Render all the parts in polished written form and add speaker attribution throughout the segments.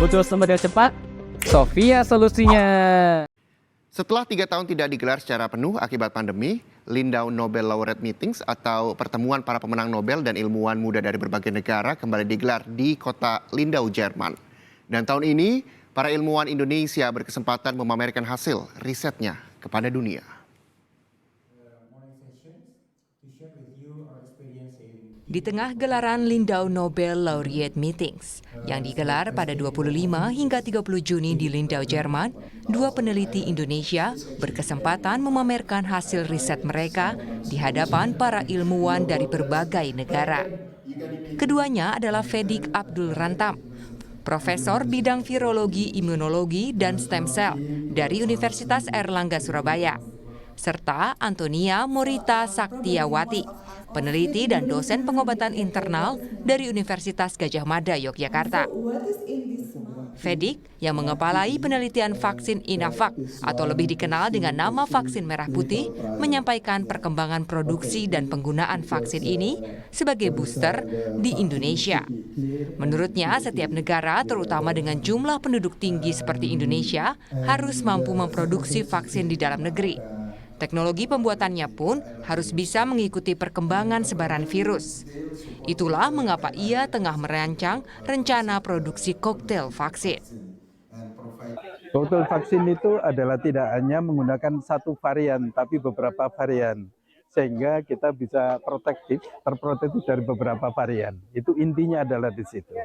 Speaker 1: Butuh sumber yang cepat? Sofia solusinya.
Speaker 2: Setelah 3 tahun tidak digelar secara penuh akibat pandemi, Lindau Nobel Laureate Meetings atau pertemuan para pemenang Nobel dan ilmuwan muda dari berbagai negara kembali digelar di kota Lindau, Jerman. Dan tahun ini, para ilmuwan Indonesia berkesempatan memamerkan hasil risetnya kepada dunia.
Speaker 3: Di tengah gelaran Lindau Nobel Laureate Meetings yang digelar pada 25 hingga 30 Juni di Lindau, Jerman, dua peneliti Indonesia berkesempatan memamerkan hasil riset mereka di hadapan para ilmuwan dari berbagai negara. Keduanya adalah Fedik Abdul Rantam, Profesor bidang virologi, imunologi, dan stem cell dari Universitas Airlangga Surabaya, serta Antonia Morita Saktiawati, peneliti dan dosen pengobatan internal dari Universitas Gadjah Mada, Yogyakarta. Fedik, yang mengepalai penelitian vaksin Inavac atau lebih dikenal dengan nama vaksin merah putih, menyampaikan perkembangan produksi dan penggunaan vaksin ini sebagai booster di Indonesia. Menurutnya, setiap negara, terutama dengan jumlah penduduk tinggi seperti Indonesia, harus mampu memproduksi vaksin di dalam negeri. Teknologi pembuatannya pun harus bisa mengikuti perkembangan sebaran virus. Itulah mengapa ia tengah merancang rencana produksi koktail vaksin.
Speaker 4: Koktail vaksin itu adalah tidak hanya menggunakan satu varian, tapi beberapa varian. Sehingga kita bisa terprotektif dari beberapa varian. Itu intinya adalah di situ.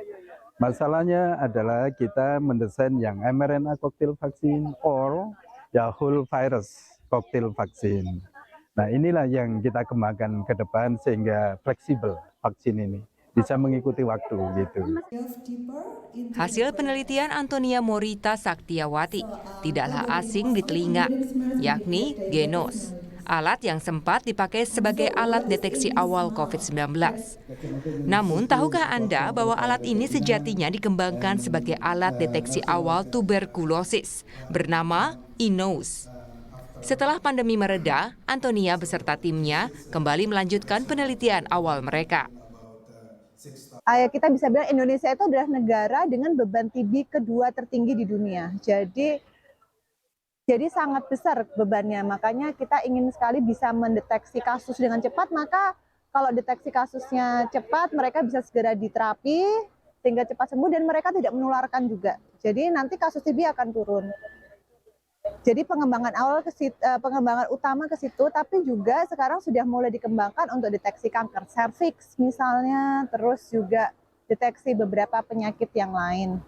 Speaker 4: Masalahnya adalah kita mendesain yang mRNA koktail vaksin or ya whole virus koktail vaksin. Nah, inilah yang kita kembangkan ke depan sehingga fleksibel vaksin ini bisa mengikuti waktu gitu.
Speaker 3: Hasil penelitian Antonia Morita Saktiawati tidaklah asing di telinga, yakni Genos, alat yang sempat dipakai sebagai alat deteksi awal COVID-19. Namun, tahukah Anda bahwa alat ini sejatinya dikembangkan sebagai alat deteksi awal tuberkulosis bernama Inos. Setelah pandemi mereda, Antonia beserta timnya kembali melanjutkan penelitian awal mereka.
Speaker 5: Kita bisa bilang Indonesia itu adalah negara dengan beban TB kedua tertinggi di dunia. Jadi sangat besar bebannya. Makanya kita ingin sekali bisa mendeteksi kasus dengan cepat. Maka kalau deteksi kasusnya cepat, mereka bisa segera diterapi sehingga cepat sembuh dan mereka tidak menularkan juga. Jadi nanti kasus TB akan turun. Jadi pengembangan utama ke situ, tapi juga sekarang sudah mulai dikembangkan untuk deteksi kanker serviks misalnya, terus juga deteksi beberapa penyakit yang lain.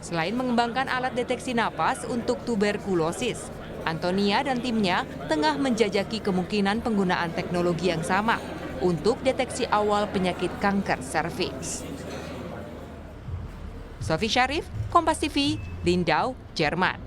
Speaker 3: Selain mengembangkan alat deteksi napas untuk tuberkulosis, Antonia dan timnya tengah menjajaki kemungkinan penggunaan teknologi yang sama untuk deteksi awal penyakit kanker serviks. Sofi Syarif, Kompas TV, Lindau, Jerman.